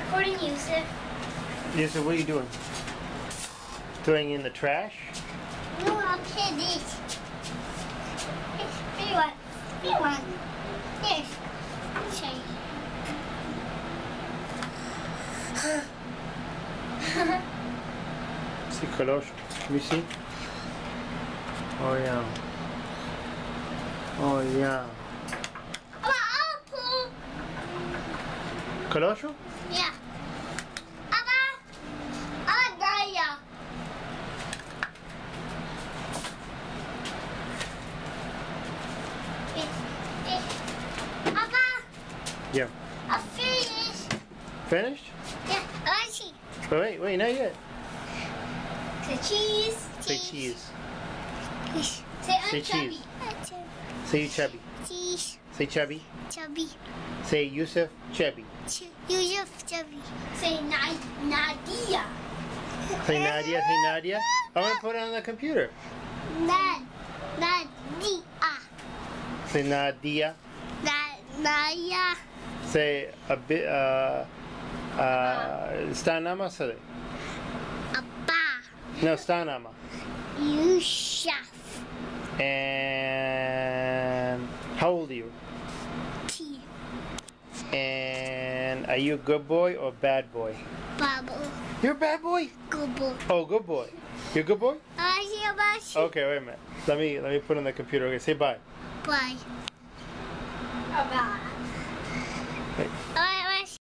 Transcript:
recording Yusuf. Yusuf, what are you doing? Throwing in the trash? No, I'll play this. Here you want. Here you want. Here. I'll show you. See Colosho? Can you see? Oh yeah. Oh yeah. Apple. Colosho? Yeah. Abba. Daya. Abba. Yeah. I'm finished. Finished? Yeah, I see. But wait, not yet. Say cheese. Say cheese. Say Say chubby. cheese. Say you chubby. Cheese. Say chubby. Chubby. Say Yusuf chubby. Yusuf chubby. Say Nadia. Say Nadia. Say Nadia. I want to put it on the computer. Nadia. Say Nadia. Nadia. Say a bit. Stanama say. Abba. No, Stanama. Yusuf. And how old are you? T. And are you a good boy or bad boy? Bubble. You're a bad boy? Good boy. Oh, good boy. You're a good boy? I see a bus. Okay, wait a minute. Let me put on the computer. Okay, say bye. Bye. Bye.